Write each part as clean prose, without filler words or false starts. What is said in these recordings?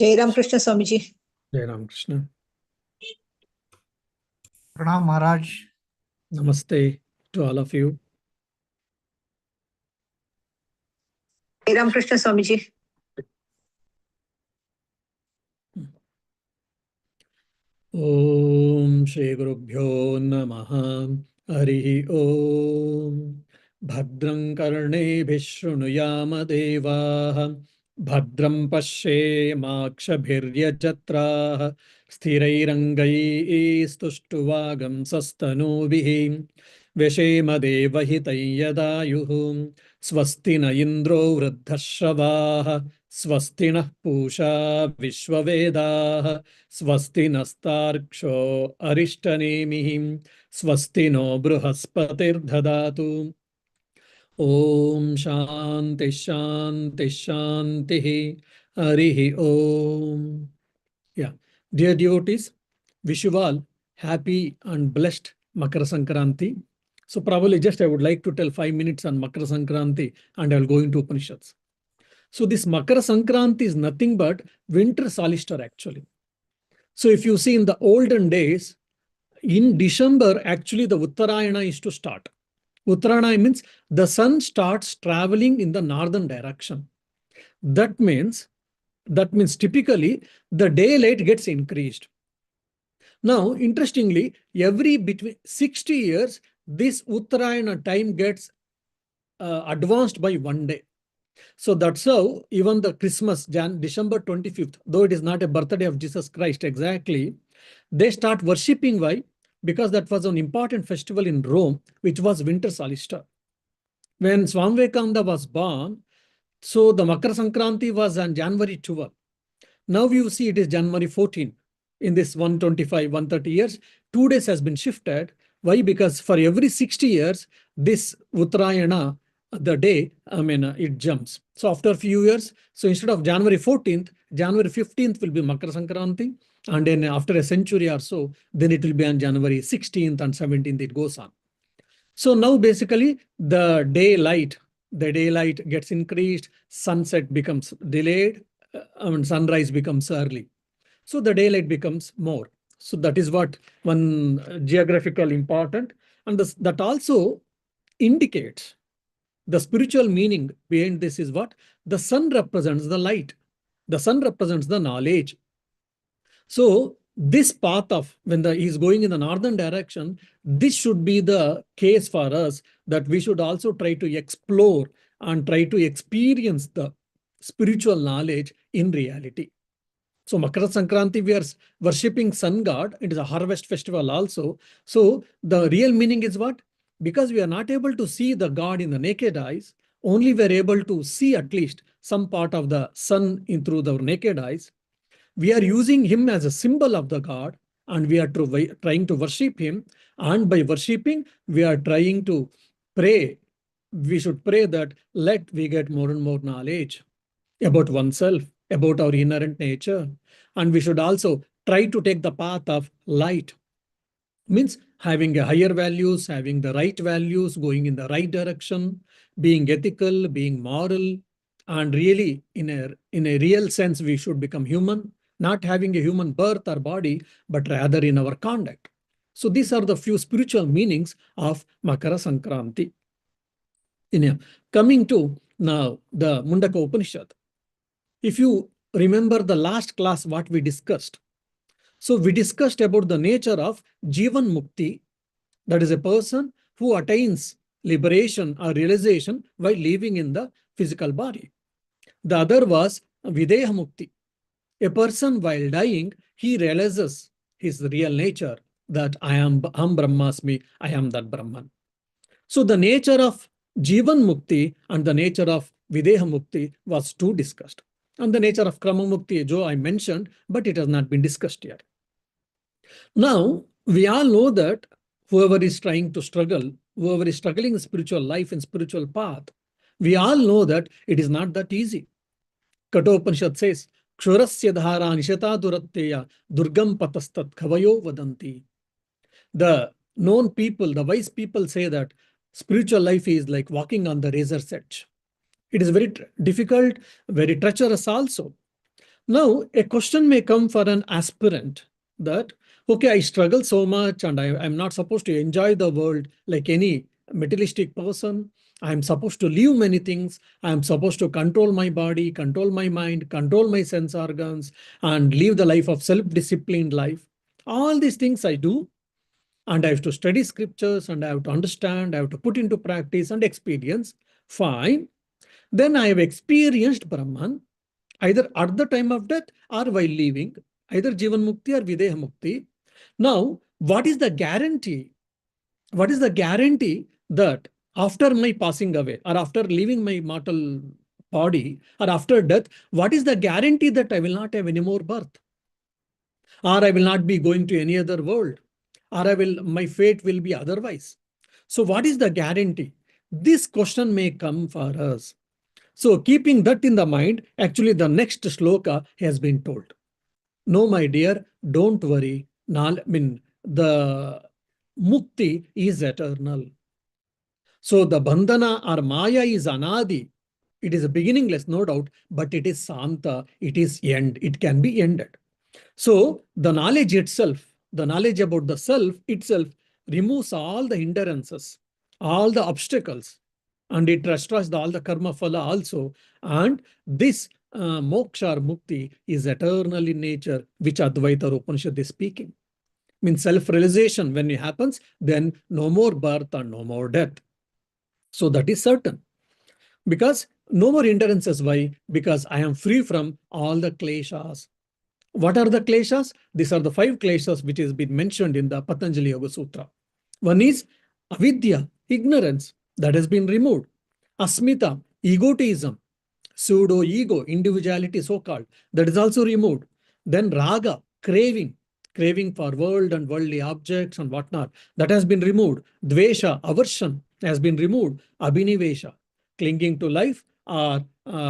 Jai Ram Krishna Swamiji. Jai Ram Krishna. Pranam Maharaj. Namaste to all of you. Jai Ram Krishna Swamiji. Om Shri Gurubhyo Namaha Harihi Om Bhadram Karnebhih Shrunuyama Devaah Bhadram Pashyemakshabhiryajatraah Sthirairangai Stuštuvagam Veshema Devahitayadayuh Swasti na Indro Vruddhashravah Swasti na Pusha Vishwavedah Swasti nastarksho arishtanemihi swasti no bruhaspatir dhadatu. Om Shanti Shanti Shanti Harihi Om. Yeah. Dear devotees, wish you all happy and blessed Makara Sankranti. So probably just I would like to tell 5 minutes on Makara Sankranti and I will go into Upanishads. So this Makara Sankranti is nothing but winter solstice actually. So if you see in the olden days, in December, actually the Uttarayana is to start. Uttarayana means the sun starts traveling in the northern direction. That means typically the daylight gets increased. Now, interestingly, every between 60 years, this Uttarayana time gets advanced by 1 day. So that's how even the Christmas, December 25th, though it is not a birthday of Jesus Christ exactly, they start worshipping. Why? Because that was an important festival in Rome, which was winter solstice. When Swami Vivekananda was born, so the Makara Sankranti was on January 12. Now you see it is January 14. In this 125, 130 years, 2 days has been shifted. Why? Because for every 60 years, this Uttarayana, the day, it jumps. So after a few years, so instead of January 14th, January 15th will be Makara Sankranti. And then after a century or so, then it will be on January 16th and 17th, it goes on. So now basically the daylight gets increased, sunset becomes delayed, sunrise becomes early. So the daylight becomes more. So that is what one geographical important. And that also indicates the spiritual meaning behind this is what? The sun represents the light. The sun represents the knowledge. So this path of when he is going in the northern direction, this should be the case for us that we should also try to explore and try to experience the spiritual knowledge in reality. So Makara Sankranti, we are worshipping sun god. It is a harvest festival also. So the real meaning is what? Because we are not able to see the god in the naked eyes, only we are able to see at least some part of the sun through the naked eyes. We are using him as a symbol of the god and we are trying to worship him. And by worshipping, we are trying to pray. We should pray that let we get more and more knowledge about oneself, about our inherent nature. And we should also try to take the path of light. Means having a higher values, having the right values, going in the right direction, being ethical, being moral, and really in a real sense, we should become human, not having a human birth or body, but rather in our conduct. So these are the few spiritual meanings of Makara Sankranti. Coming to now the Mundaka Upanishad. If you remember the last class, what we discussed. So we discussed about the nature of Jivan Mukti, that is a person who attains liberation or realization while living in the physical body. The other was Videha Mukti. A person while dying, he realizes his real nature, that I am Brahmasmi, I am that Brahman. So the nature of Jivan Mukti and the nature of Videha Mukti was too discussed. And the nature of Krama Mukti, Joe, I mentioned, but it has not been discussed yet. Now, we all know that whoever is trying to struggle, whoever is struggling in spiritual life and spiritual path, we all know that it is not that easy. Kathopanishad says, Kshurasya dhara nishata duratteya durgam patastat khavayo vadanti. The known people, the wise people say that spiritual life is like walking on the razor's edge. It is very difficult, very treacherous also. Now, a question may come for an aspirant that, okay, I struggle so much and I'm not supposed to enjoy the world like any materialistic person. I'm supposed to leave many things. I'm supposed to control my body, control my mind, control my sense organs, and live the life of self-disciplined life. All these things I do, and I have to study scriptures, and I have to understand, I have to put into practice and experience. Fine. Then I have experienced Brahman, either at the time of death or while leaving, either Jivan Mukti or Videha Mukti. Now, what is the guarantee? What is the guarantee that after my passing away or after leaving my mortal body or after death, what is the guarantee that I will not have any more birth? Or I will not be going to any other world? Or my fate will be otherwise? So what is the guarantee? This question may come for us. So keeping that in the mind, actually the next shloka has been told. No, my dear, don't worry. The mukti is eternal. So the bandhana or maya is anadi. It is a beginningless, no doubt, but it is santa. It is end. It can be ended. So the knowledge itself, the knowledge about the self itself removes all the hindrances, all the obstacles, and it destroys all the karma phala also. And this moksha or mukti is eternal in nature, which Advaita Upanishad is speaking. Means self-realization, when it happens, then no more birth and no more death. So that is certain. Because no more hindrances. Why? Because I am free from all the kleshas. What are the kleshas? These are the 5 kleshas which has been mentioned in the Patanjali Yoga Sutra. One is avidya, ignorance, that has been removed. Asmita, egotism, pseudo-ego, individuality so-called, that is also removed. Then raga, craving for world and worldly objects and whatnot, that has been removed. Dvesha, aversion, has been removed. Abhinivesha, clinging to life or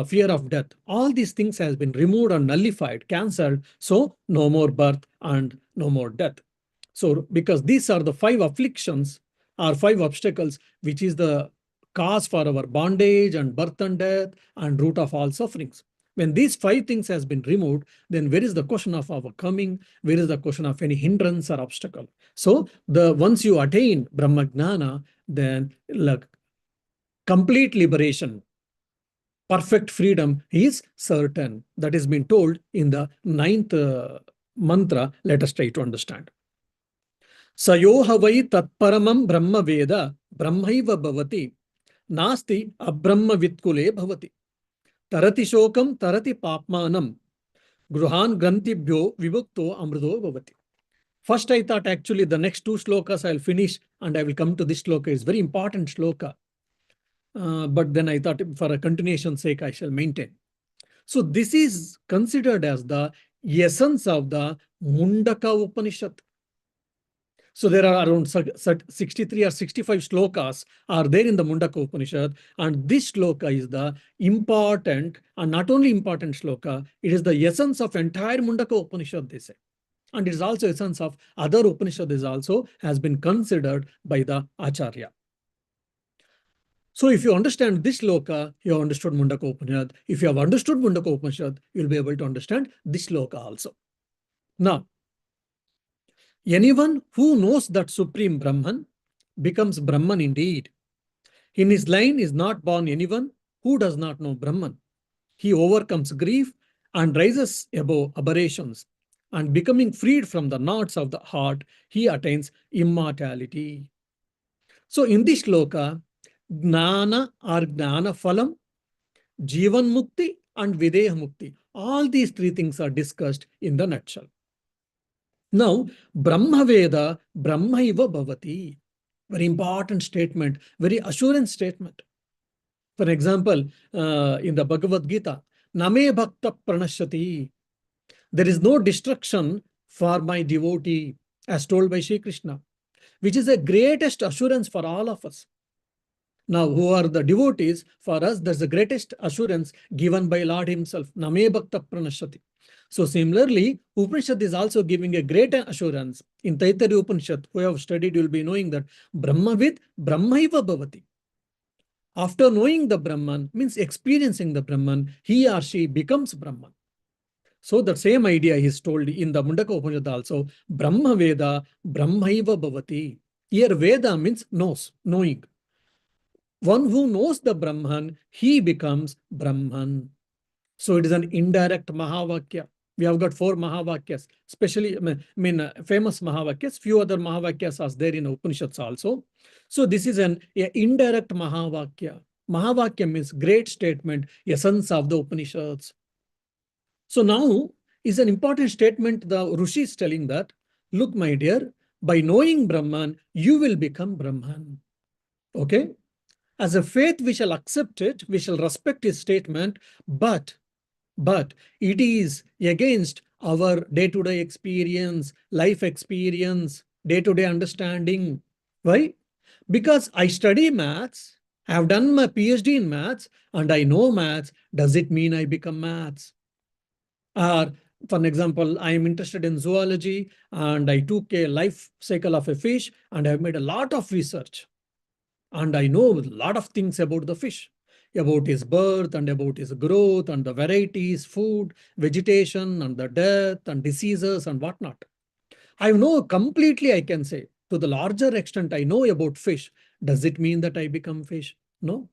fear of death. All these things has been removed and nullified, cancelled. So no more birth and no more death. So because these are the 5 afflictions or 5 obstacles, which is the cause for our bondage and birth and death and root of all sufferings. When these 5 things has been removed, then where is the question of our coming? Where is the question of any hindrance or obstacle? So once you attain Brahmagnana, then like, complete liberation, perfect freedom is certain. That has been told in the 9th mantra. Let us try to understand. Sayoha vai tatparamam brahma veda brahmaiva bhavati nasti abrahma vitkule bhavati tarati shokam tarati papmanam gruhan grantibhyo vibhukto amrudo bhavati. First, I thought actually the next 2 shlokas I'll finish and I will come to this shloka. It's very important shloka. But then I thought for a continuation's sake, I shall maintain. So this is considered as the essence of the Mundaka Upanishad. So there are around 63 or 65 shlokas are there in the Mundaka Upanishad, and this shloka is the important, and not only important shloka, it is the essence of entire Mundaka Upanishad, they say. And it is also essence of other Upanishads also has been considered by the Acharya. So if you understand this shloka, you have understood Mundaka Upanishad. If you have understood Mundaka Upanishad, you'll be able to understand this shloka also. Now, anyone who knows that Supreme Brahman becomes Brahman indeed. In his line is not born anyone who does not know Brahman. He overcomes grief and rises above aberrations, and becoming freed from the knots of the heart, he attains immortality. So in this shloka, Gnana or Gnana Phalam, Jivan Mukti and Videha Mukti, all these 3 things are discussed in the nutshell. Now, Brahma Veda, Brahmaiva Bhavati. Very important statement, very assurance statement. For example, in the Bhagavad Gita, Name Bhakta Pranashyati. There is no destruction for my devotee, as told by Sri Krishna, which is the greatest assurance for all of us. Now, who are the devotees? For us, that's the greatest assurance given by Lord himself. Name Bhakta Pranashyati. So similarly, Upanishad is also giving a great assurance. In Taittiriya Upanishad, who have studied, you will be knowing that Brahmavid Brahmaiva Bhavati. After knowing the Brahman, means experiencing the Brahman, he or she becomes Brahman. So the same idea is told in the Mundaka Upanishad also. Brahma Veda, Brahmaiva Bhavati. Here Veda means knows, knowing. One who knows the Brahman, he becomes Brahman. So it is an indirect Mahavakya. We have got 4 Mahavakyas, especially famous Mahavakyas. Few other Mahavakyas are there in Upanishads also. So this is an indirect Mahavakya. Mahavakya means great statement, essence of the Upanishads. So now is an important statement the Rishi is telling that, look, my dear, by knowing Brahman, you will become Brahman. Okay? As a faith, we shall accept it, we shall respect his statement, but it is against our day-to-day experience, life experience, day-to-day understanding. Why? Because I study maths, I have done my PhD in maths, and I know maths. Does it mean I become maths? Or, for example, I am interested in zoology, and I took a life cycle of a fish, and I have made a lot of research. And I know a lot of things about the fish, about his birth and about his growth and the varieties, food, vegetation and the death and diseases and whatnot. I know completely, I can say, to the larger extent, I know about fish. Does it mean that I become fish? No.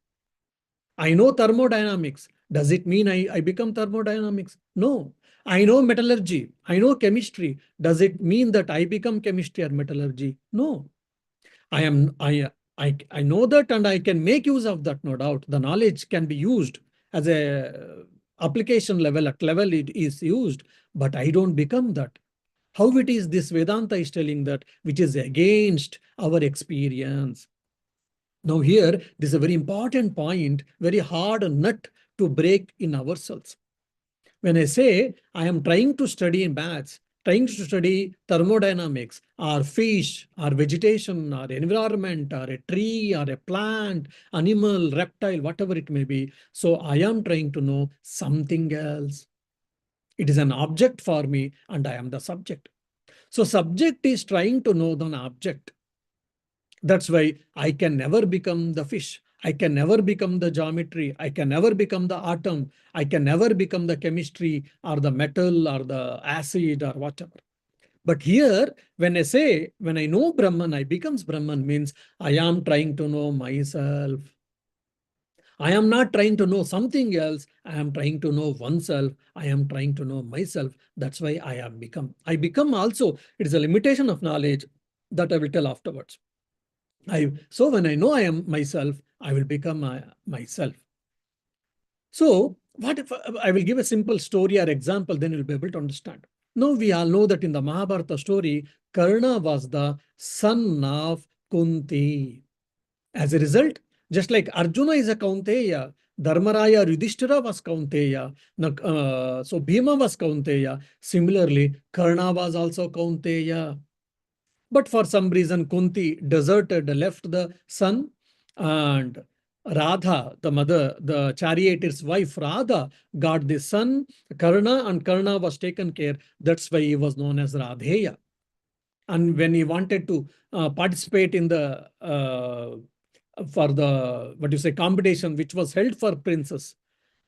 I know thermodynamics. Does it mean I become thermodynamics? No. I know metallurgy. I know chemistry. Does it mean that I become chemistry or metallurgy? No. I know that and I can make use of that, no doubt. The knowledge can be used as a application level, at level it is used, but I don't become that. How it is this Vedanta is telling that, which is against our experience. Now here, this is a very important point, very hard nut to break in ourselves. When I say I am trying to study maths, trying to study thermodynamics, or fish, or vegetation, or environment, or a tree, or a plant, animal, reptile, whatever it may be, so I am trying to know something else. It is an object for me, and I am the subject. So subject is trying to know the object. That's why I can never become the fish. I can never become the geometry. I can never become the atom. I can never become the chemistry or the metal or the acid or whatever. But here, when I say, when I know Brahman, I becomes Brahman means I am trying to know myself. I am not trying to know something else. I am trying to know oneself. I am trying to know myself. That's why I am become. I become also, it is a limitation of knowledge that I will tell afterwards. So when I know I am myself, I will become myself. So what if I will give a simple story or example, then you'll be able to understand. Now we all know that in the Mahabharata story, Karna was the son of Kunti. As a result, just like Arjuna is a Kaunteya, Dharmaraya or Yudhishthira was Kaunteya, so Bhima was Kaunteya. Similarly, Karna was also Kaunteya. But for some reason, Kunti deserted, left the son, and Radha, the mother, the charioteer's wife, Radha, got the son, Karna, and Karna was taken care. That's why he was known as Radheya. And when he wanted to participate in the for the what you say competition, which was held for princes,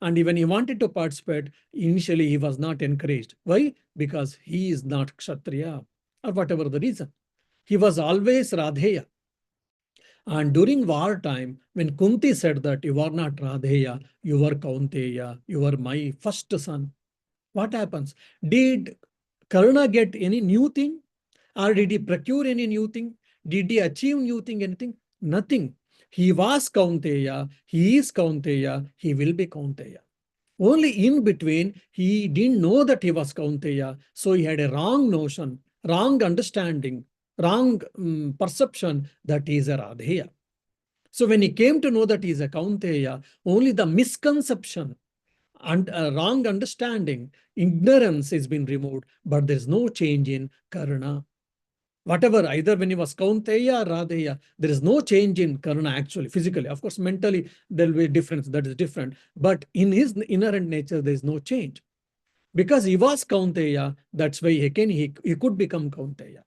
and even he wanted to participate, initially he was not encouraged. Why? Because he is not Kshatriya, or whatever the reason. He was always Radheya. And during wartime, when Kunti said that you are not Radheya, you are Kaunteya, you are my first son, what happens? Did Karna get any new thing? Or did he procure any new thing? Did he achieve new thing, anything? Nothing. He was Kaunteya, he is Kaunteya, he will be Kaunteya. Only in between, he didn't know that he was Kaunteya, so he had a wrong notion, wrong understanding, wrong perception that he is a Radheya. So when he came to know that he is a Kaunteya, only the misconception and wrong understanding, ignorance has been removed, but there is no change in Karna. Whatever, either when he was Kaunteya or Radheya, there is no change in Karna actually, physically. Of course, mentally, there will be a difference, that is different. But in his inherent nature, there is no change. Because he was Kaunteya, that's why again he could become Kaunteya.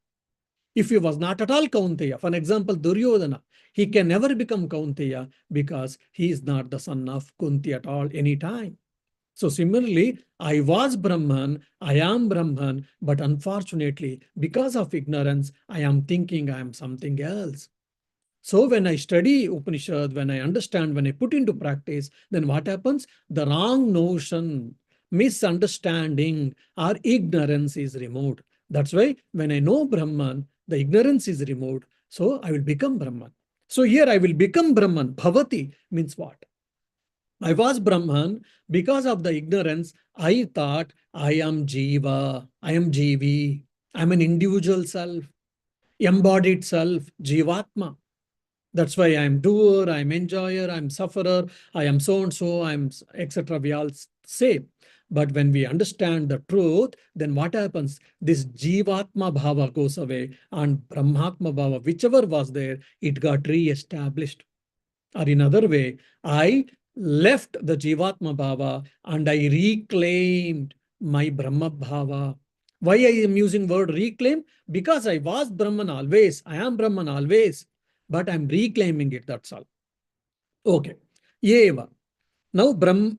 If he was not at all Kaunteya, for example, Duryodhana, he can never become Kaunteya because he is not the son of Kunti at all, any time. So similarly, I was Brahman, I am Brahman, but unfortunately, because of ignorance, I am thinking I am something else. So when I study Upanishad, when I understand, when I put into practice, then what happens? The wrong notion, misunderstanding, or ignorance is removed. That's why when I know Brahman, the ignorance is removed. So I will become Brahman. So here I will become Brahman. Bhavati means what? I was Brahman because of the ignorance. I thought I am Jiva, I am Jivi, I am an individual self, embodied self, Jivatma. That's why I'm doer, I'm enjoyer, I'm sufferer, I am so and so, I'm etc. We all say. But when we understand the truth, then what happens? This Jivatma Bhava goes away and Brahmatma Bhava, whichever was there, it got re-established. Or in other way, I left the Jivatma Bhava and I reclaimed my Brahma Bhava. Why I am using word reclaim? Because I was Brahman always. I am Brahman always. But I'm reclaiming it, that's all. Okay. Eva. Now Brahma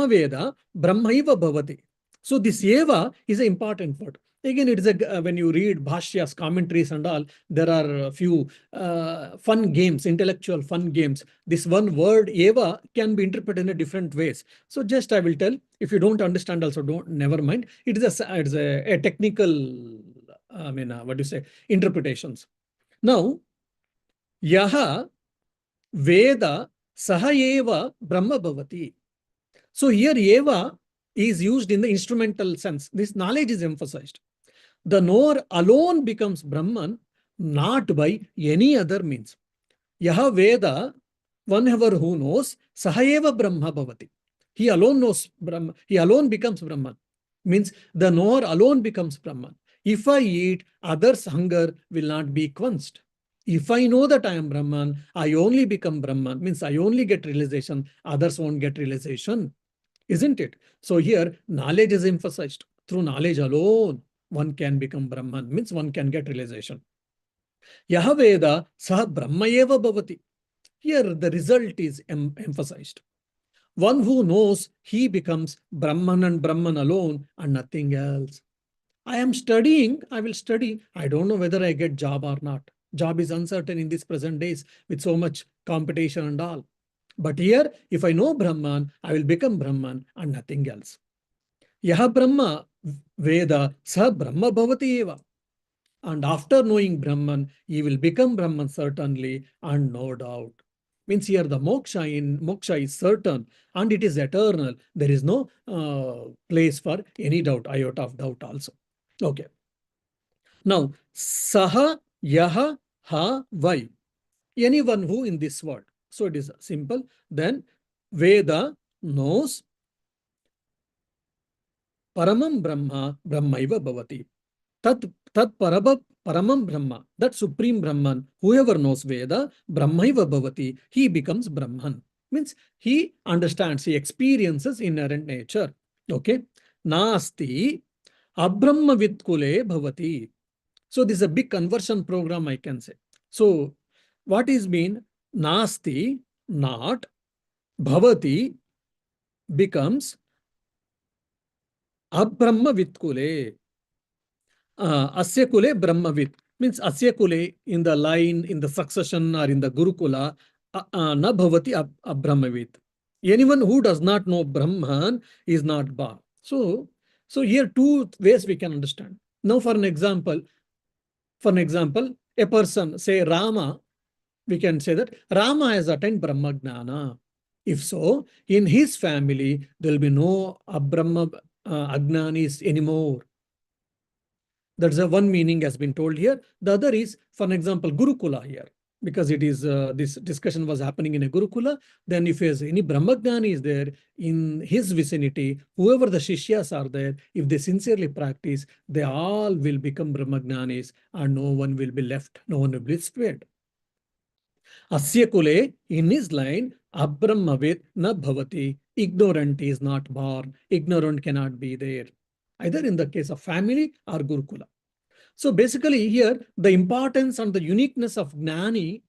Veda, Brahmaiva Bhavati. So this Eva is an important word. Again, it is when you read Bhashyas, commentaries and all, there are a few fun games, intellectual fun games. This one word Eva can be interpreted in a different ways. So just I will tell, if you don't understand also, don't, never mind. It is a technical, what do you say, interpretations. Now, Yaha Veda Saha Eva Brahma Bhavati. So here Eva is used in the instrumental sense. This knowledge is emphasized. The knower alone becomes Brahman, not by any other means. Yaha Veda, one ever who knows, Sahayeva Brahma Bhavati. He alone knows Brahma. He alone becomes Brahman. Means the knower alone becomes Brahman. If I eat, others' hunger will not be quenched. If I know that I am Brahman, I only become Brahman. Means I only get realization, others won't get realization. Isn't it? So here, knowledge is emphasized. Through knowledge alone, one can become Brahman. Means one can get realization. Yaha Veda Sah Brahmayeva Bhavati. Here the result is emphasized. One who knows, he becomes Brahman and Brahman alone and nothing else. I am studying, I will study. I don't know whether I get job or not. Job is uncertain in these present days with so much competition and all. But here, if I know Brahman, I will become Brahman and nothing else. Yaha Brahma Veda Sah Brahma Bhavati Eva. And after knowing Brahman, he will become Brahman certainly and no doubt. Means here the moksha is certain and it is eternal. There is no place for any doubt, iota of doubt also. Okay. Now, saha, yaha, ha, vai. Anyone who in this word. So it is simple. Then Veda knows Paramam Brahma, Brahmaiva Bhavati. Tat Paramam Brahma, that Supreme Brahman, whoever knows Veda, Brahmaiva Bhavati, he becomes Brahman. Means he understands, he experiences inherent nature. Okay. Nasti Abrahma Vitkule Bhavati. So this is a big conversion program, I can say. So what is mean? Nasti, not, Bhavati becomes Abrahma Vitkule. Asya Kule Brahmavit means Asya Kule in the line, in the succession or in the Gurukula, na bhavati Brahmavit. Anyone who does not know Brahman is not born. So here two ways we can understand. Now for an example, a person, say Rama, we can say that Rama has attained Brahma Gnana. If so, in his family, there will be no Abrahma Agnanis anymore. That's the one meaning has been told here. The other is, for an example, Gurukula here, because it is this discussion was happening in a Gurukula. Then if there's any Brahmagnani is there in his vicinity, whoever the Shishyas are there, if they sincerely practice, they all will become Brahmagnanis and no one will be left, no one will be spared. Asya Kule, in his line, Abrahmavit na bhavati. Ignorant is not born. Ignorant cannot be there. Either in the case of family or Gurukula. So basically here, the importance and the uniqueness of Gnani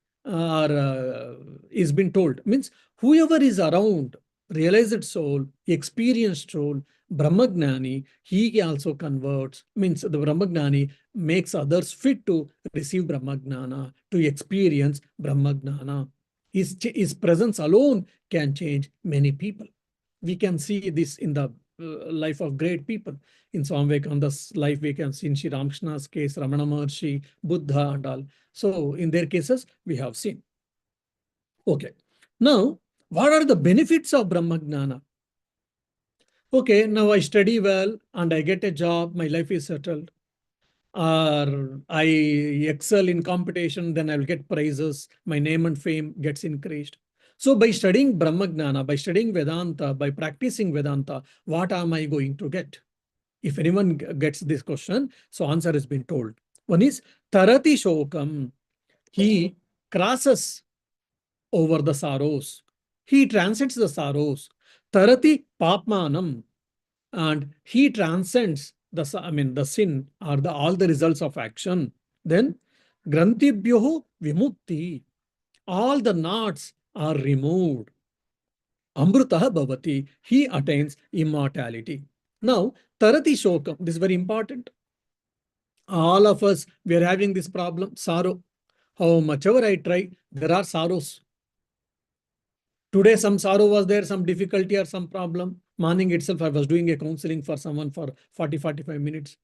is been told. Means whoever is around, realized soul, experienced soul, Brahmagnani, he also converts, means the Brahmagnani makes others fit to receive Brahmagnana, to experience Brahmagnana. His presence alone can change many people. We can see this in the life of great people. In Swami Vivekananda's life, we can see in Sri Ramakrishna's case, Ramana Maharshi, Buddha and all. So in their cases, we have seen. Okay. Now, what are the benefits of Brahmagnana? Okay, now I study well and I get a job, my life is settled. Or I excel in competition, then I will get prizes, my name and fame gets increased. So by studying Brahmagnana, by studying Vedanta, by practicing Vedanta, what am I going to get? If anyone gets this question, so answer has been told. One is Tarati Shokam. He crosses over the sorrows. He transcends the sorrows. Tarati Papmanam. And he transcends the sin or all the results of action. Then Grantibhyoho Vimukti. All the knots are removed. Amrutah Bhavati. He attains immortality. Now, Tarati Shokam. This is very important. All of us, we are having this problem, sorrow. How much ever I try, there are sorrows. Today, some sorrow was there, some difficulty or some problem. Morning itself, I was doing a counseling for someone for 40-45 minutes.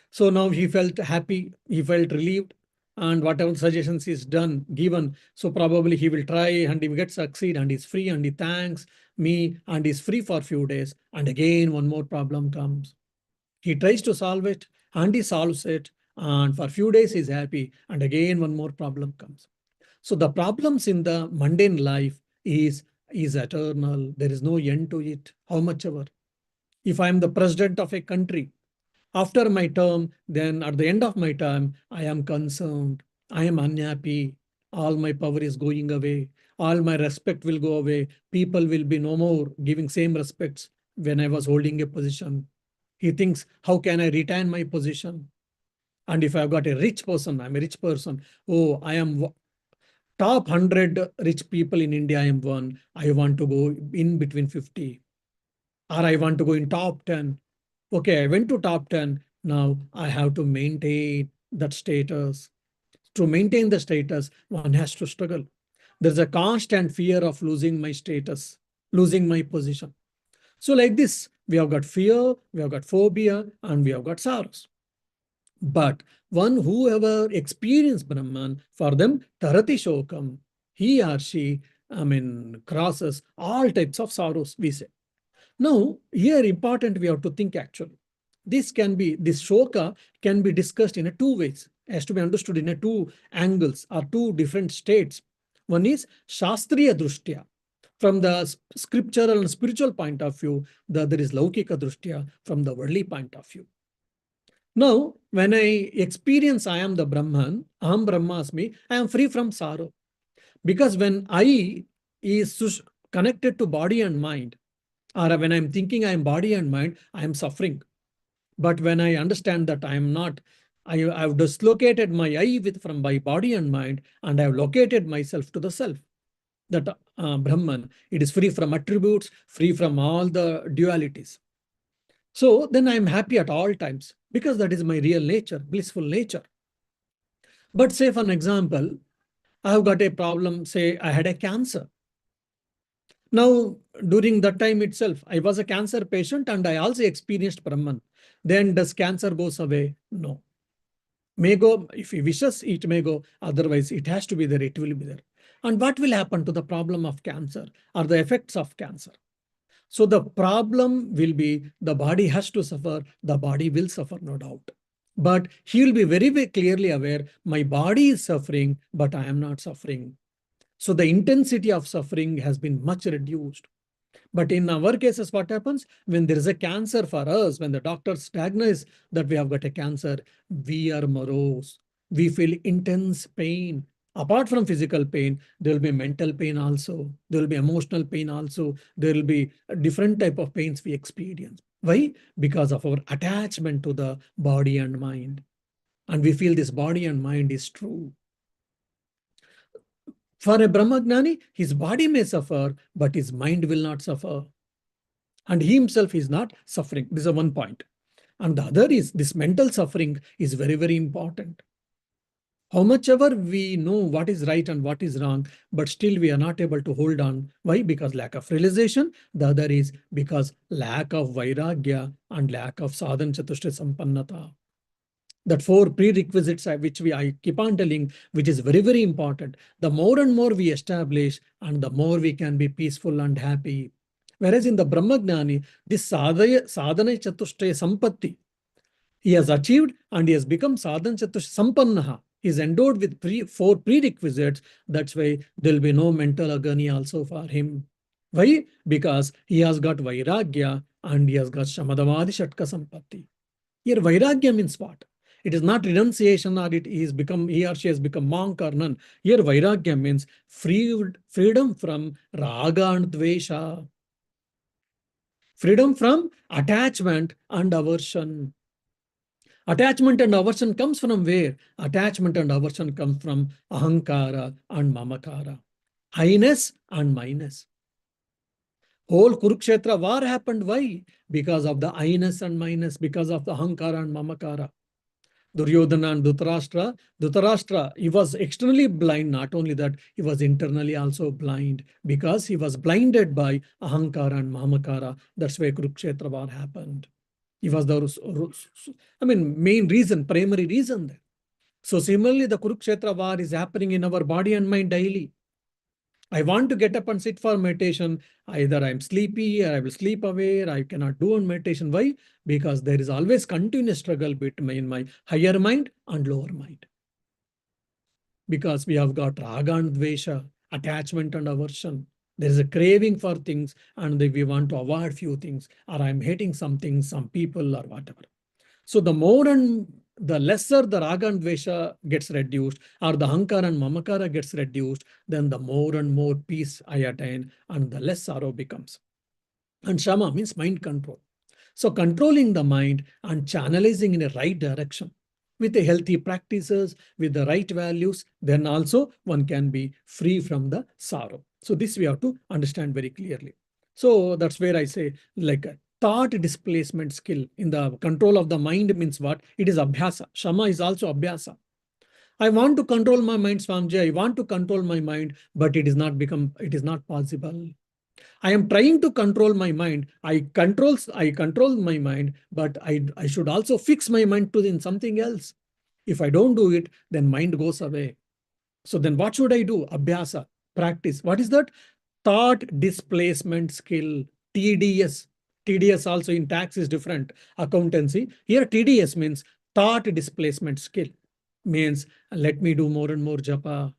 So now he felt happy, he felt relieved, and whatever suggestions is given, so probably he will try and he will get succeed and he's free and he thanks me and he's free for a few days. And again, one more problem comes. He tries to solve it and he solves it. And for a few days, he's happy. And again, one more problem comes. So the problems in the mundane life is eternal. There is no end to it, how much ever. If I am the president of a country, after my term, then at the end of my term, I am concerned. I am unhappy. All my power is going away. All my respect will go away. People will be no more giving same respects when I was holding a position. He thinks, how can I retain my position? And if I've got a rich person, I'm a rich person. Oh, I am top 100 rich people in India, I am one. I want to go in between 50. Or I want to go in top 10. Okay, I went to top 10. Now I have to maintain that status. To maintain the status, one has to struggle. There's a constant fear of losing my status, losing my position. So like this, we have got fear, we have got phobia, and we have got sorrows. But one whoever experienced Brahman, for them, Tarati Shokam, he or she, crosses all types of sorrows, we say. Now, here important we have to think actually. This shoka can be discussed in two ways, has to be understood in two angles or two different states. One is Shastriya Drushtya. From the scriptural and spiritual point of view, the other is Laukika Drushtya from the worldly point of view. Now, when I experience I am the Brahman, Aham Brahmasmi, I am free from sorrow. Because when I is connected to body and mind, or when I'm thinking I am body and mind, I am suffering. But when I understand that I am not, I have dislocated my I from my body and mind, and I have located myself to the self. That Brahman, it is free from attributes, free from all the dualities. So then I am happy at all times because that is my real nature, blissful nature. But say for an example, I have got a problem, say I had a cancer. Now, during that time itself, I was a cancer patient and I also experienced Brahman. Then does cancer goes away? No. May go, if he wishes, it may go. Otherwise, it has to be there, it will be there. And what will happen to the problem of cancer or the effects of cancer? So the problem will be the body has to suffer, the body will suffer, no doubt. But he will be very, very clearly aware, my body is suffering, but I am not suffering. So the intensity of suffering has been much reduced. But in our cases, what happens when there is a cancer for us, when the doctors diagnose that we have got a cancer, we are morose. We feel intense pain. Apart from physical pain, there will be mental pain also. There will be emotional pain also. There will be a different type of pains we experience. Why? Because of our attachment to the body and mind. And we feel this body and mind is true. For a Brahmagnani, his body may suffer, but his mind will not suffer. And he himself is not suffering. This is one point. And the other is this mental suffering is very, very important. How much ever we know what is right and what is wrong, but still we are not able to hold on. Why? Because lack of realization. The other is because lack of vairagya and lack of sadhan chatushtaya sampannata. That four prerequisites which I keep on telling, which is very, very important. The more and more we establish, and the more we can be peaceful and happy. Whereas in the Brahmagnani, this sadhana chatushtaya sampatti, he has achieved and he has become sadhana chatushtaya sampannaha. He is endowed with four prerequisites. That's why there will be no mental agony also for him. Why? Because he has got vairagya and he has got shamadavadi shatka sampatti. Here, vairagya means what? It is not renunciation or he or she has become monk or none. Here, vairagya means freedom from raga and dvesha. Freedom from attachment and aversion. Attachment and aversion comes from where? Attachment and aversion comes from ahankara and mamakara. I-ness and minus. Whole Kurukshetra war happened. Why? Because of the I-ness and minus, because of the ahankara and mamakara. Duryodhana and Dhritarashtra, he was externally blind. Not only that, he was internally also blind because he was blinded by ahankara and mamakara. That's why Kurukshetra war happened. He was the main reason, primary reason there. So similarly, the Kurukshetra war is happening in our body and mind daily. I want to get up and sit for meditation. Either I'm sleepy or I will sleep away or I cannot do on meditation. Why? Because there is always continuous struggle between my higher mind and lower mind. Because we have got raga and dvesha, attachment and aversion. There is a craving for things and we want to avoid few things, or I'm hating something, some people or whatever. So the more and the lesser the raga and dvesha gets reduced, or the hankara and mamakara gets reduced, then the more and more peace I attain and the less sorrow becomes. And shama means mind control. So controlling the mind and channelizing in a right direction with the healthy practices, with the right values, then also one can be free from the sorrow. So this we have to understand very clearly. So that's where I say, like, thought displacement skill in the control of the mind means what? It is abhyasa. Shama is also abhyasa. I want to control my mind, Swamiji. I want to control my mind, but it is not possible. I am trying to control my mind. I control my mind, but I should also fix my mind to in something else. If I don't do it, then mind goes away. So then what should I do? Abhyasa, practice. What is that? Thought displacement skill, TDS. TDS also in tax is different. Accountancy. Here TDS means thought displacement skill. Means let me do more and more japa.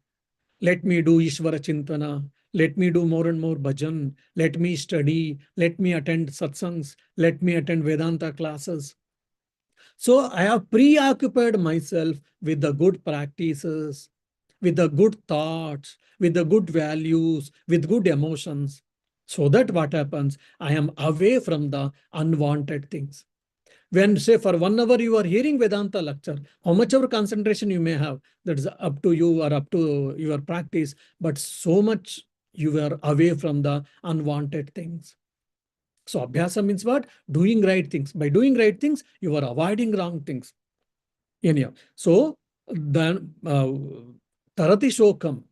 Let me do Ishvara Chintana. Let me do more and more bhajan. Let me study. Let me attend satsangs. Let me attend Vedanta classes. So I have preoccupied myself with the good practices, with the good thoughts, with the good values, with good emotions. So that what happens, I am away from the unwanted things. When, say, for 1 hour you are hearing Vedanta lecture, how much of concentration you may have, that is up to you or up to your practice, but so much you are away from the unwanted things. So abhyasa means what? Doing right things. By doing right things, you are avoiding wrong things. Anyhow, so then tarati shokam,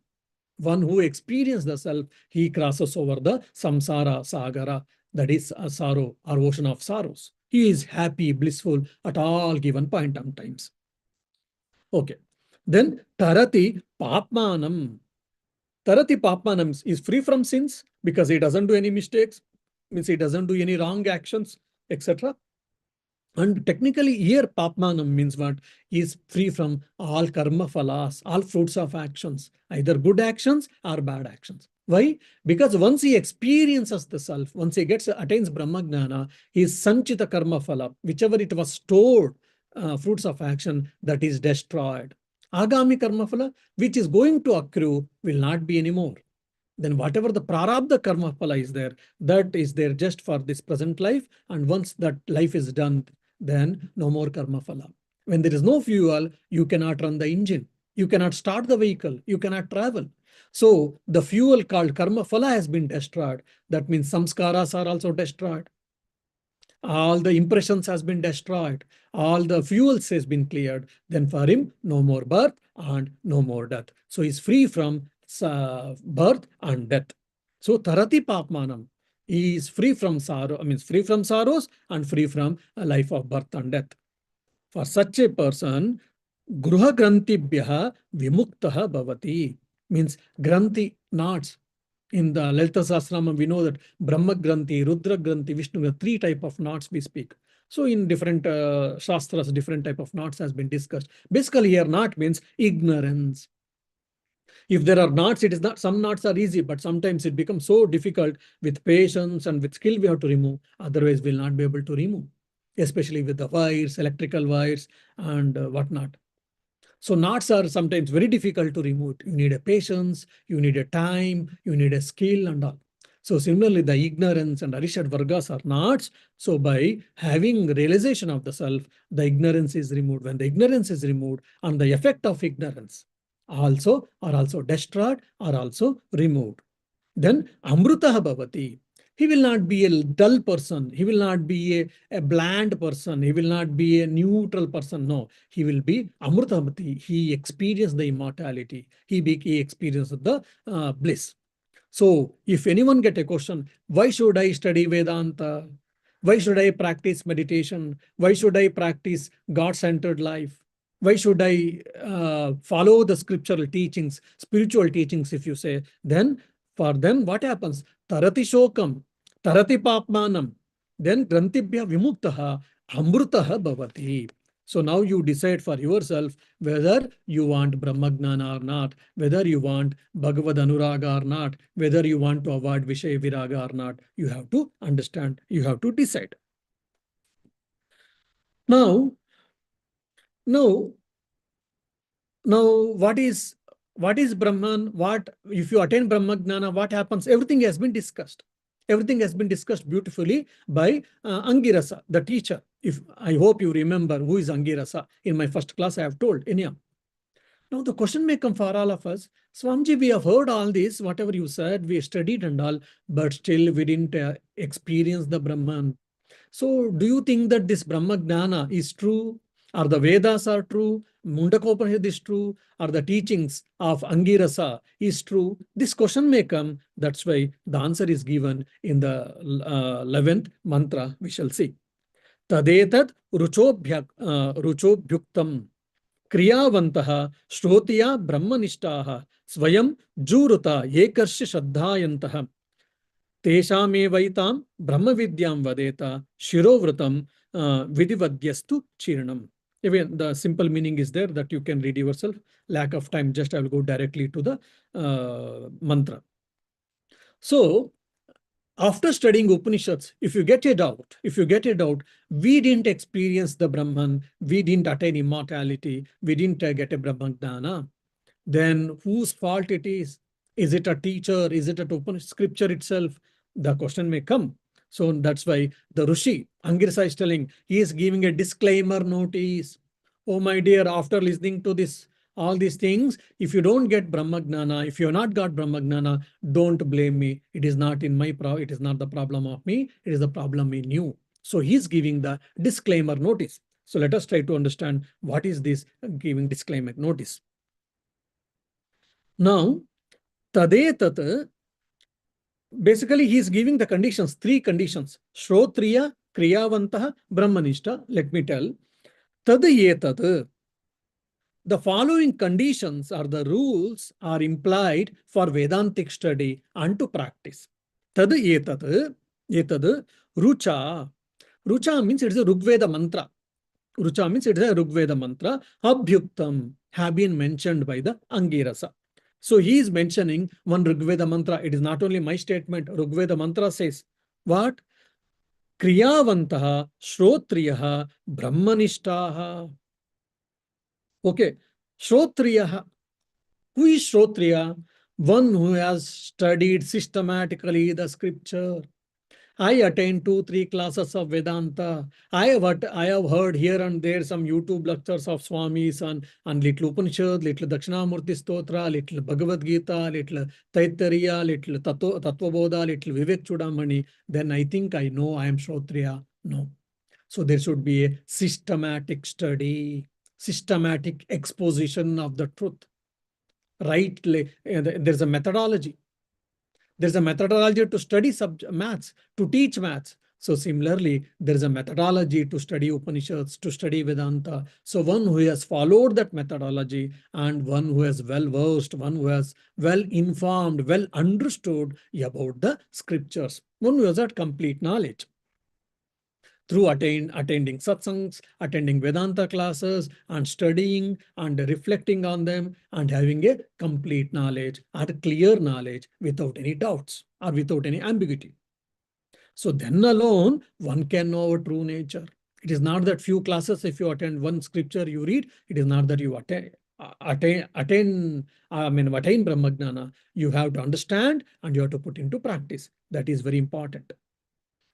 one who experiences the self, he crosses over the samsara sagara, that is a sorrow or ocean of sorrows. He is happy, blissful at all given point of times. Okay. Then tarati papmanam. Tarati papmanam is free from sins because he doesn't do any mistakes, means he doesn't do any wrong actions, etc. And technically, here Papmanam means what? Is free from all karma phalas, all fruits of actions, either good actions or bad actions. Why? Because once he experiences the self, once he attains Brahmagnana, his sanchita karma phala, whichever it was stored, fruits of action, that is destroyed. Agami karma phala, which is going to accrue, will not be anymore. Then whatever the prarabdha karma phala is there, that is there just for this present life. And once that life is done, then no more karma phala. When there is no fuel, you cannot run the engine. You cannot start the vehicle. You cannot travel. So the fuel called karma phala has been destroyed. That means samskaras are also destroyed. All the impressions has been destroyed. All the fuels has been cleared. Then for him, no more birth and no more death. So he's free from birth and death. So tarati papmanam. He is free from sorrow, means free from sorrows and free from a life of birth and death. For such a person, gruha grantibhyaha vimuktaha bhavati. Means granthi, knots. In the Lalita Sahasranama, we know that Brahma Granthi, Rudra Granthi, Vishnu Granthi, three type of knots we speak. So in different Shastras, different type of knots has been discussed. Basically here knot means ignorance. If there are knots, it is not, some knots are easy, but sometimes it becomes so difficult. With patience and with skill we have to remove. Otherwise we'll not be able to remove, especially with the wires, electrical wires and whatnot. So knots are sometimes very difficult to remove. You need a patience, you need a time, you need a skill and all. So similarly, the ignorance and Arishad Vargas are knots. So by having realization of the self, the ignorance is removed. When the ignorance is removed and the effect of ignorance also are also destroyed, are also removed, then Amrutaha Bhavati. He will not be a dull person. He will not be a bland person. He will not be a neutral person. No, he will be Amrutamati. He experienced the immortality. He experienced the bliss. So if anyone get a question, why should I study Vedanta? Why should I practice meditation? Why should I practice God-centered life? Why should I follow the scriptural teachings, spiritual teachings, if you say, then for them, what happens? Tarati shokam, tarati papmanam, then grantibhya vimuktaha, amrutaha bhavati. So now you decide for yourself whether you want Brahmagnana or not, whether you want Bhagavad Anuraga or not, whether you want to avoid Vishaya Viraga or not. You have to understand, you have to decide. Now, now, what is Brahman? What if you attain Brahmagnana? What happens? Everything has been discussed. Everything has been discussed beautifully by Angirasa, the teacher. If I hope you remember who is Angirasa. In my first class, I have told Inya. Now the question may come for all of us, Swamiji, we have heard all this, whatever you said, we studied and all, but still we didn't experience the Brahman. So do you think that this Brahma Gnana is true? Or the Vedas are true? Mundaka Upanishad is true? Or the teachings of Angirasa is true? This question may come. That's why the answer is given in the 11th mantra. We shall see. Tadetat ruchobhyuktam क्रियावन्तः श्रोतिया ब्रह्मनिष्ठाः स्वयं जूरुत एकर्ष श्रद्धायन्तः तेषामेवैतां ब्रह्मविद्यां वदेत शिरोवृतं विधिवद्यस्तु चीर्णम्. Even the simple meaning is there that you can read yourself. Lack of time, just I will go directly to the mantra. So after studying Upanishads, if you get a doubt, we didn't experience the Brahman, we didn't attain immortality, we didn't get a Brahmagnana, then whose fault it is? Is it a teacher? Is it a Upanishad scripture itself? The question may come. So that's why the Rishi, Angirasa is telling, he is giving a disclaimer notice. Oh my dear, after listening to this, all these things, if you don't get Brahmagnana, if you have not got Brahmagnana, don't blame me. It is not in my it is not the problem of me, it is the problem in you. So he's giving the disclaimer notice. So let us try to understand what is this giving disclaimer notice. Now, tadetat, basically he is giving the conditions, three conditions. Shrotriya, Kriyavantaha, Brahmanishta. Let me tell. Tadayetat. The following conditions or the rules are implied for Vedantic study and to practice. Tad etad rucha. Rucha means it is a Rigveda mantra. Rucha means it is a Rigveda mantra. Abhyuktam have been mentioned by the Angirasa. So he is mentioning one Rigveda mantra. It is not only my statement. Rigveda mantra says what? Kriyavantaha Shrotriyaha Brahmanishtaha. Okay, Shrotriya. Who is Shrotriya? One who has studied systematically the scripture. I attend 2, 3 classes of Vedanta. I have heard here and there some YouTube lectures of Swamis on little Upanishad, little Dakshinamurti Stotra, little Bhagavad Gita, little Taittiriya, little Tattvabodha, little Vivek Chudamani. Then I think I know I am Shrotriya. No. So there should be a systematic study, systematic exposition of the truth. Rightly, there's a methodology. There's a methodology to study maths, to teach maths. So similarly, there is a methodology to study Upanishads, to study Vedanta. So one who has followed that methodology and one who is well versed, one who has well informed, well understood about the scriptures, one who has that complete knowledge through attending satsangs, attending Vedanta classes, and studying and reflecting on them and having a complete knowledge or clear knowledge without any doubts or without any ambiguity. So then alone, one can know our true nature. It is not that few classes, if you attend one scripture you read, it is not that you attain Brahmagnana. You have to understand and you have to put into practice. That is very important.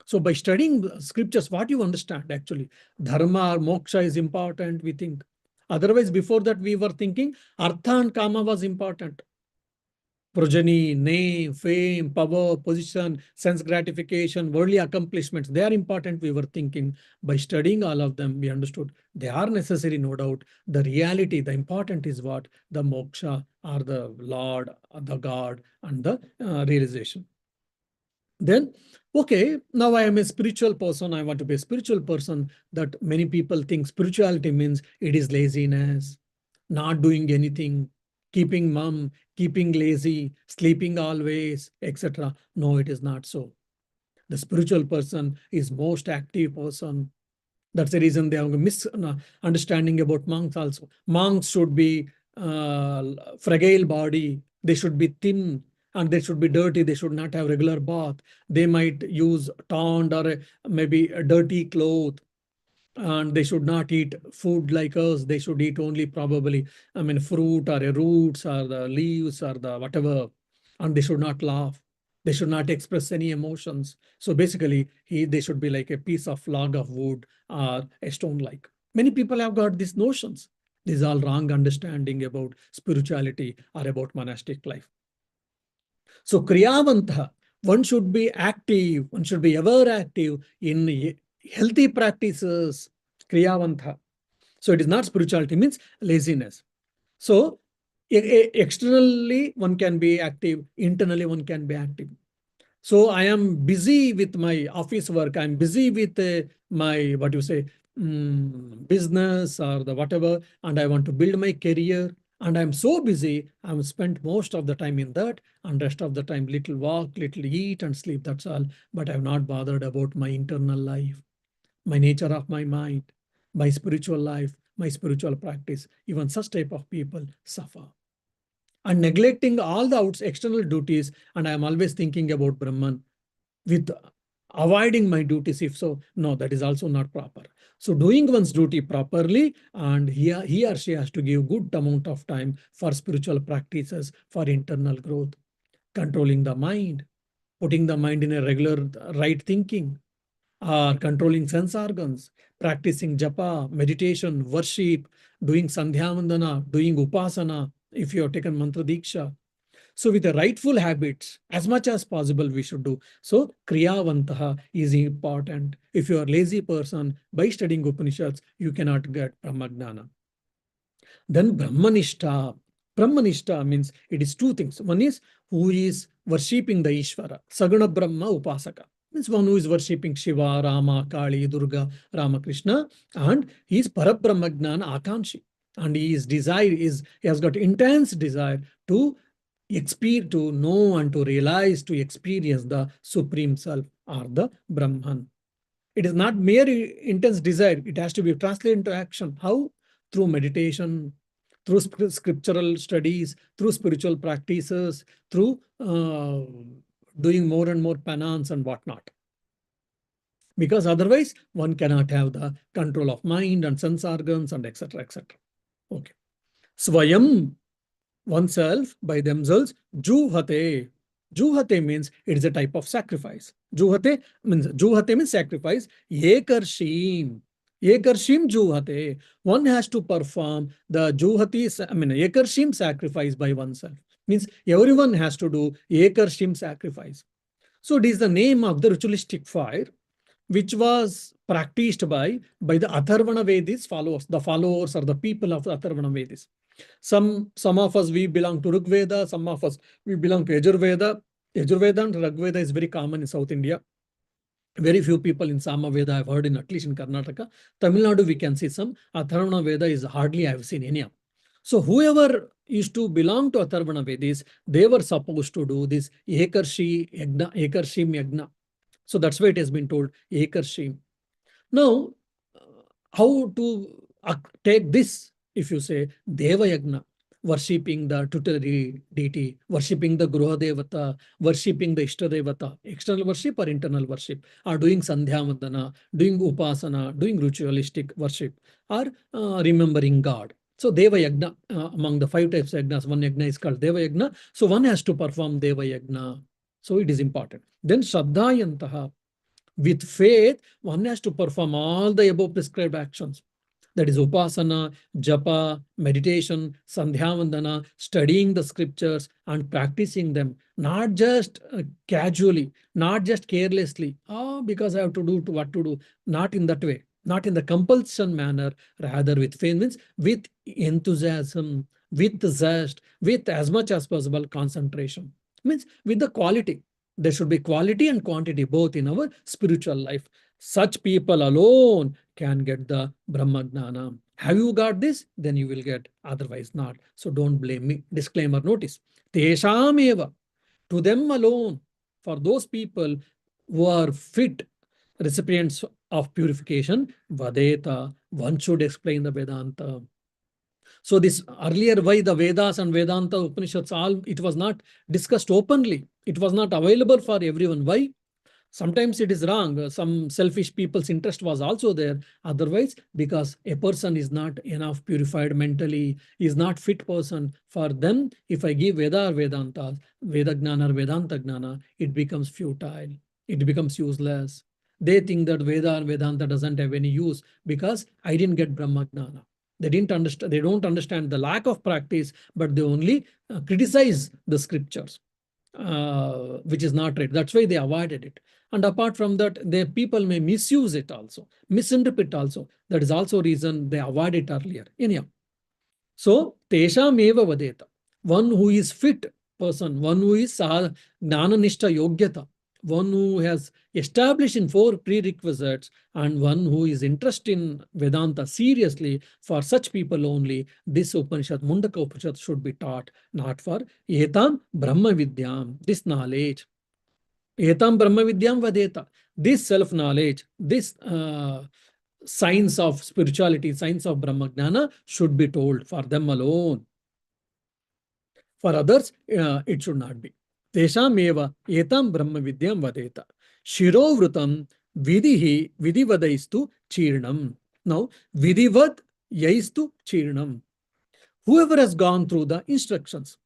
So by studying scriptures, what you understand actually, dharma or moksha is important, we think. Otherwise, before that, we were thinking artha and kama was important. Progeny, name, fame, power, position, sense gratification, worldly accomplishments, they are important, we were thinking. By studying all of them, we understood they are necessary, no doubt. The reality, the important is what? The moksha or the Lord, or the God, and the realization. Then, okay, now I am a spiritual person. I want to be a spiritual person. That many people think spirituality means it is laziness, not doing anything, keeping mum, keeping lazy, sleeping always, etc. No, it is not so. The spiritual person is most active person. That's the reason they have a misunderstanding about monks also. Monks should be fragile body. They should be thin and they should be dirty. They should not have regular bath. They might use tanned or maybe a dirty cloth. And they should not eat food like us. They should eat only probably, fruit or roots or the leaves or the whatever. And they should not laugh. They should not express any emotions. So basically, they should be like a piece of log of wood or a stone like. Many people have got these notions. These are all wrong understanding about spirituality or about monastic life. So Kriyavantha, one should be active, one should be ever active in healthy practices, Kriyavantha. So it is not spirituality, means laziness. So externally one can be active, internally one can be active. So I am busy with my office work. I'm busy with my, what you say, business or the whatever, and I want to build my career. And I'm so busy, I'm spent most of the time in that, and rest of the time little walk, little eat and sleep, that's all. But I'm not bothered about my internal life, my nature of my mind, my spiritual life, my spiritual practice. Even such type of people suffer. And neglecting all the external duties, and I am always thinking about Brahman with avoiding my duties. If so, no, that is also not proper. So doing one's duty properly, and he or she has to give good amount of time for spiritual practices, for internal growth, controlling the mind, putting the mind in a regular right thinking, or controlling sense organs, practicing japa, meditation, worship, doing sandhyavandana, doing upasana, if you have taken mantra diksha. So with the rightful habits, as much as possible, we should do. So Kriyavantaha is important. If you are a lazy person, by studying Upanishads, you cannot get Brahmagnana. Then Brahmanishta. Brahmanishta means it is two things. One is who is worshipping the Ishvara, Saguna Brahma Upasaka. Means one who is worshipping Shiva, Rama, Kali, Durga, Ramakrishna, and he is Parabrahmagnana Akanshi. And he has got intense desire to to know and to realize, to experience the Supreme Self or the Brahman. It is not mere intense desire. It has to be translated into action. How? Through meditation, through scriptural studies, through spiritual practices, through doing more and more penance and whatnot. Because otherwise, one cannot have the control of mind and sense organs and etc. etc. Okay. Swayam, oneself, by themselves, juhate. Juhate means it is a type of sacrifice. Juhate means sacrifice. Ekarshim. Ekarshim juhate. One has to perform the ekarshim sacrifice by oneself. Means everyone has to do ekarshim sacrifice. So it is the name of the ritualistic fire which was practiced by the Atharvana Vedis followers, the followers or the people of the Atharvana Vedis. Some of us, we belong to Rigveda, some of us, we belong to Yajurveda. Yajurveda and Rigveda is very common in South India. Very few people in Samaveda I've heard, in at least in Karnataka. Tamil Nadu, we can see some. Atharvana Veda is hardly I've seen any. So whoever used to belong to Atharvana Vedis, they were supposed to do this Ekarshi Yagna, Ekarshim Yagna. So that's why it has been told Ekarshim. Now, how to take this, if you say Deva Yagna, worshipping the tutelary deity, worshipping the Gruha Devata, worshipping the Ishta Devata, external worship or internal worship, or doing Sandhya Vandana, doing Upasana, doing ritualistic worship, or remembering God. So Deva Yagna, among the 5 types of yagnas, one yagna is called Deva Yagna. So one has to perform Deva Yagna. So it is important. Then Shraddhayantaha. With faith, one has to perform all the above prescribed actions. That is Upasana, Japa, meditation, Sandhyavandana, studying the scriptures and practicing them, not just casually, not just carelessly, because I have to do what to do, not in that way, not in the compulsion manner, rather with faith, means with enthusiasm, with zest, with as much as possible concentration, means with the quality. There should be quality and quantity both in our spiritual life. Such people alone can get the Brahmagnana. Have you got this? Then you will get, otherwise not. So don't blame me. Disclaimer notice. Tesham eva. To them alone. For those people who are fit recipients of purification, Vadeta. One should explain the Vedanta. So this earlier, why the Vedas and Vedanta Upanishads, all it was not discussed openly. It was not available for everyone. Why? Sometimes it is wrong. Some selfish people's interest was also there. Otherwise, because a person is not enough purified mentally, is not fit person. For them, if I give Veda or Vedanta, Veda Gnana or Vedanta Gnana, it becomes futile. It becomes useless. They think that Veda and Vedanta doesn't have any use because I didn't get Brahma Gnana. They didn't understand. They don't understand the lack of practice, but they only criticize the scriptures, which is not right. That's why they avoided it. And apart from that, their people may misuse it also, misinterpret also. That is also reason they avoid it earlier. Anyhow, so Tesham eva vadeta. One who is fit person, one who is Gnana Nishta Yogyata, one who has established in 4 prerequisites, and one who is interested in Vedanta seriously, for such people only, this Upanishad, Mundaka Upanishad, should be taught, not for Etam Brahma Vidyam, this knowledge. Etam Brahma Vidyam Vadeta, this self-knowledge, this science of spirituality, science of Brahma Gnana should be told for them alone. For others, it should not be. Tesham eva etam Brahma Vidyam Vadeta. Shirovrutam vidihi vidivadaistu chirnam. Now, vidivad yaistu chirnam. Whoever has gone through the instructions,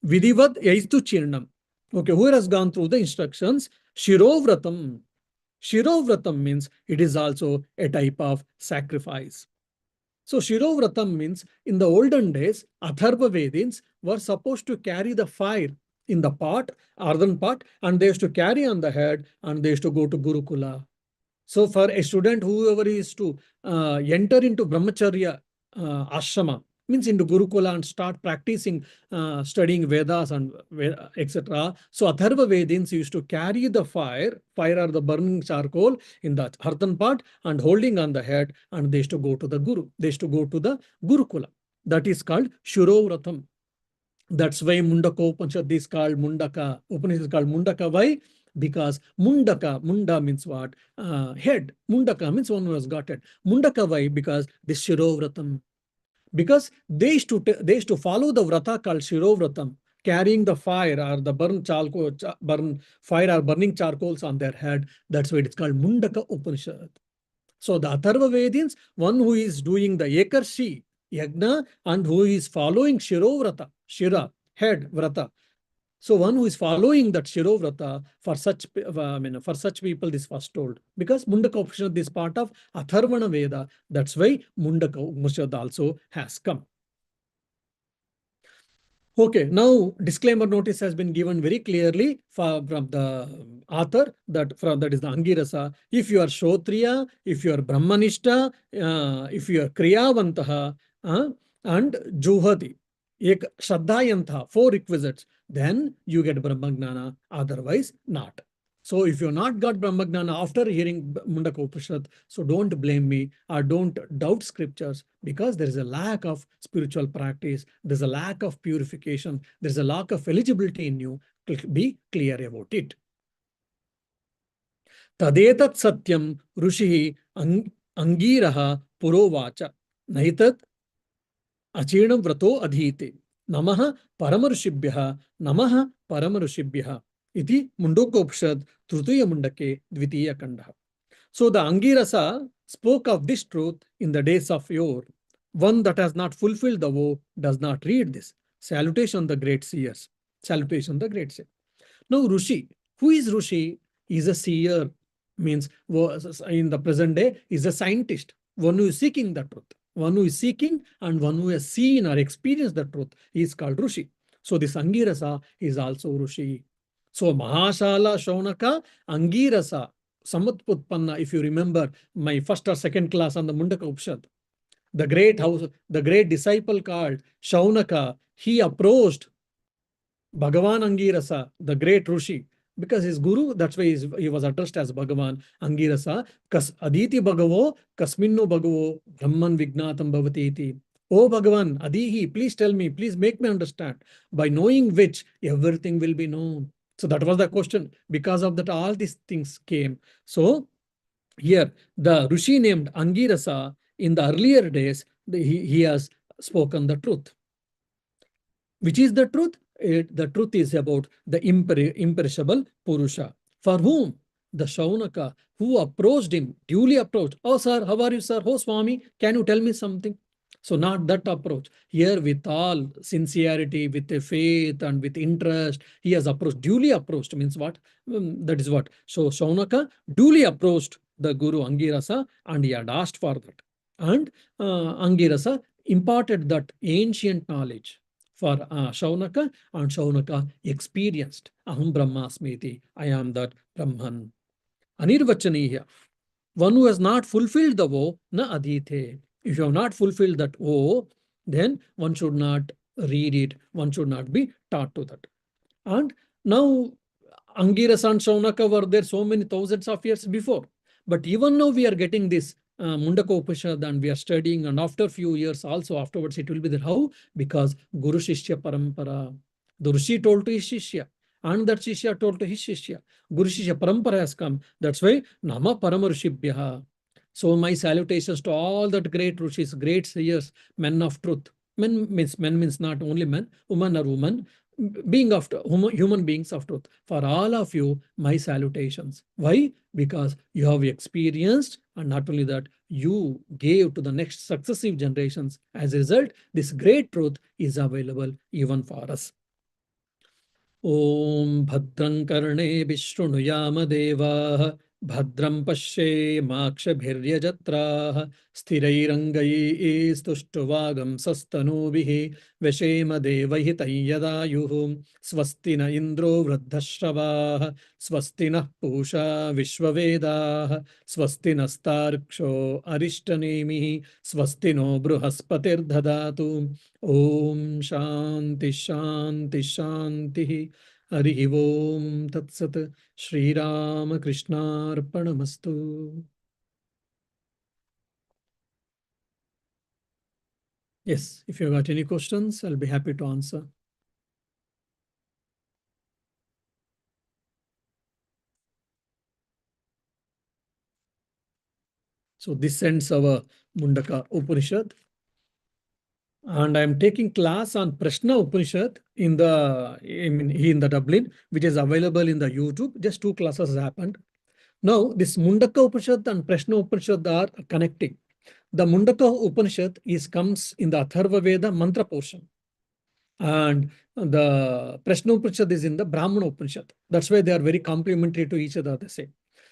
vidivad yaistu chirnam. Okay, whoever has gone through the instructions, Shirovratam. Shirovratam means it is also a type of sacrifice. So Shirovratam means in the olden days, Atharva Vedins were supposed to carry the fire in the pot, earthen pot, and they used to carry on the head, and they used to go to Gurukula. So for a student, whoever is to enter into Brahmacharya ashrama, means into Gurukula, and start practicing, studying Vedas and etc. So Atharva Vedins used to carry the fire or the burning charcoal in the earthen pot and holding on the head, and they used to go to the Guru. They used to go to the Gurukula. That is called Shirovratam. That's why Mundaka Upanishad is called Mundaka. Upanishad is called Mundaka. Why? Because Mundaka, Munda means what? Head. Mundaka means one who has got it. Mundaka, why? Because this Shirovratam. Because they used to follow the vrata called Shirovratam, carrying the fire or the fire or burning charcoals on their head. That's why it's called Mundaka Upanishad. So the Atharva Vedins, one who is doing the Ekarshi Yagna and who is following Shirovrata, Shira, head, Vrata. So one who is following that Shirovrata, for such, for such people, this was told. Because Mundaka Upanishad is part of Atharvana Veda. That's why Mundaka Upanishad also has come. Okay, now disclaimer notice has been given very clearly from the author that is the Angirasa. If you are Shotriya, if you are Brahmanishta, if you are Kriyavantaha, and Juhati, ek Shraddhayantha, 4 requisites, then you get Brahmagnana, otherwise not. So if you have not got Brahmagnana after hearing Mundaka Upanishad, so don't blame me or don't doubt scriptures, because there is a lack of spiritual practice, there's a lack of purification, there's a lack of eligibility in you. Be clear about it. Tadetat satyam rushihi angiraha purovacha naitat अचीर्णं व्रतो अधीते नमः परमऋषिभ्यः नमः परमऋषिभ्यः इति मुण्डकोपनिषद तृतीय मुण्डके द्वितीय खण्डः. So the Angirasa spoke of this truth in the days of yore. One that has not fulfilled the vow does not read this. Salutation the great seers. Salutation the great seers. Now Rushi. Who is Rushi? Is a seer. Means in the present day is a scientist. One who is seeking the truth. One who is seeking and one who has seen or experienced the truth is called Rushi. So this Angirasa is also Rushi. So Mahashala Shaunaka Angirasa Samatputpanna, if you remember my first or second class on the Mundaka Upanishad, the great disciple called Shaunaka, he approached Bhagavan Angirasa, the great Rishi, because his guru, that's why he was addressed as Bhagavan Angirasa. Aditi Bhagavo, Kasminno Bhagavo, Brahman Vignatam Bhavati iti. Oh Bhagavan, Adihi, please tell me, please make me understand, by knowing which everything will be known. So that was the question. Because of that, all these things came. So here, the Rishi named Angirasa, in the earlier days, he has spoken the truth. Which is the truth? The truth is about the imperishable Purusha. For whom? The Shaunaka, who approached him, duly approached. Oh, sir, how are you, sir? Oh, Swami, can you tell me something? So not that approach. Here with all sincerity, with a faith and with interest, he has approached, duly approached means what? That is what. So Shaunaka duly approached the Guru Angirasa and he had asked for that. And Angirasa imparted that ancient knowledge for Shaunaka, and Shaunaka experienced Aham Brahmasmiti, I am that Brahman. Anirvachaniya, one who has not fulfilled the vow, na adhite. If you have not fulfilled that vow, then one should not read it, one should not be taught to that. And now Angiras and Shaunaka were there so many thousands of years before. But even now we are getting this Mundaka Upanishad and we are studying, and after few years also afterwards it will be there. How? Because Guru Shishya Parampara. The Rishi told to his Shishya, and that Shishya told to his Shishya. Guru Shishya Parampara has come. That's why Nama Paramarishibhyaha. So my salutations to all that great Rishis, great seers, men of truth. Men means not only men, woman or woman, being of human beings of truth. For all of you, my salutations. Why? Because you have experienced, and not only that, you gave to the next successive generations. As a result, this great truth is available even for us. Om Bhadram Karne Vishrunuyaama Devaah Bhadram Pashyemakshbhiryajatraah Sthirairangai Stuštuvagam Sastanubihi Veshema Devaihi Yadayuh Swastina Indro Vruddhashravah Swastina Pusha Vishwavedah Swastina Starksho Arishtanemihi Swastino Bruhaspatir Dhadatu Om Shanti Shanti Shanti Harihi Om Tat Sat Shri Rama Krishna Arpanamastu. Yes, if you got any questions, I'll be happy to answer. So this ends our Mundaka Upanishad. And I'm taking class on Prashna Upanishad in the Dublin, which is available in the YouTube. Just 2 classes happened. Now, this Mundaka Upanishad and Prashna Upanishad are connecting. The Mundaka Upanishad comes in the Atharva Veda mantra portion. And the Prashna Upanishad is in the Brahmana Upanishad. That's why they are very complementary to each other, they say.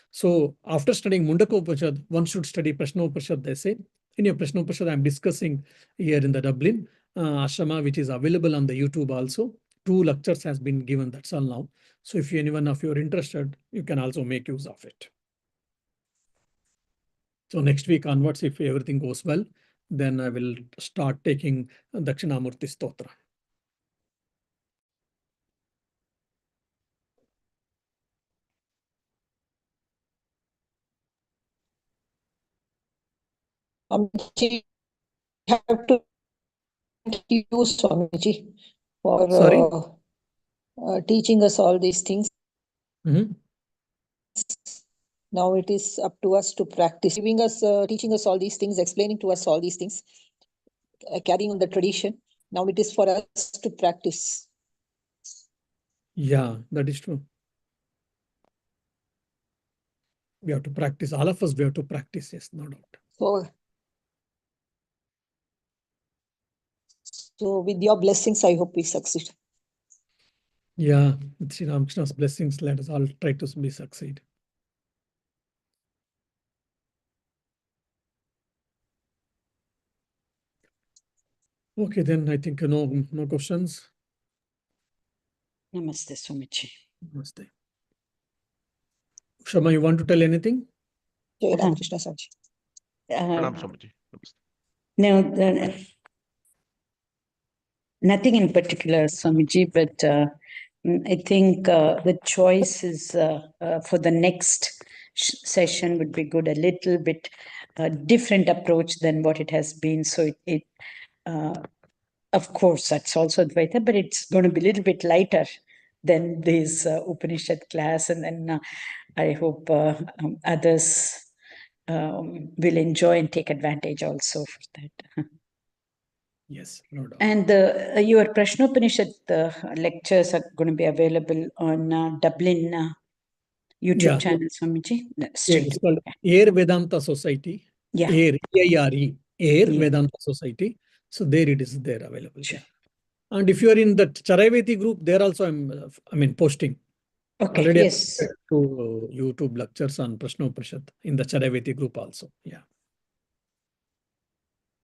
So after studying Mundaka Upanishad, one should study Prashna Upanishad, they say. In your Prashna Upanishad, I'm discussing here in the Dublin ashrama, which is available on the YouTube also. 2 lectures has been given, that's all now. So if anyone of you are interested, you can also make use of it. So next week onwards, if everything goes well, then I will start taking Dakshinamurti Stotra. Swamiji, have to thank you, Swamiji, for Sorry? teaching us all these things. Mhm. Now it is up to us to practice. Giving us, teaching us all these things, explaining to us all these things, carrying on the tradition. Now it is for us to practice. Yeah, that is true. We have to practice. All of us, we have to practice, yes, no doubt. So with your blessings, I hope we succeed. Yeah, with Sri Ramakrishna's blessings, let us all try to be succeed. Okay, then I think no questions. Namaste, Swamiji. Namaste. Shama, you want to tell anything? Jai Ramakrishna Swamiji. Pranam, Swamiji. Namaste. No, nothing in particular, Swamiji, but I think the choice is for the next session would be good, a little bit different approach than what it has been. So it of course, that's also Advaita, but it's going to be a little bit lighter than this Upanishad class. And then I hope others will enjoy and take advantage also for that. Yes, no doubt. And your Prashnopanishad lectures are going to be available on Dublin YouTube channel, Swamiji. Yeah, Straight it's called Air Vedanta Society. Yeah. Air, A-I-R-E, Air Yeah. Vedanta Society. So there it is there available. Sure. Yeah. And if you are in the Charaiveti group, there also I'm posting. Okay, Already yes. to YouTube lectures on Prashna Upanishad in the Charaiveti group also. Yeah.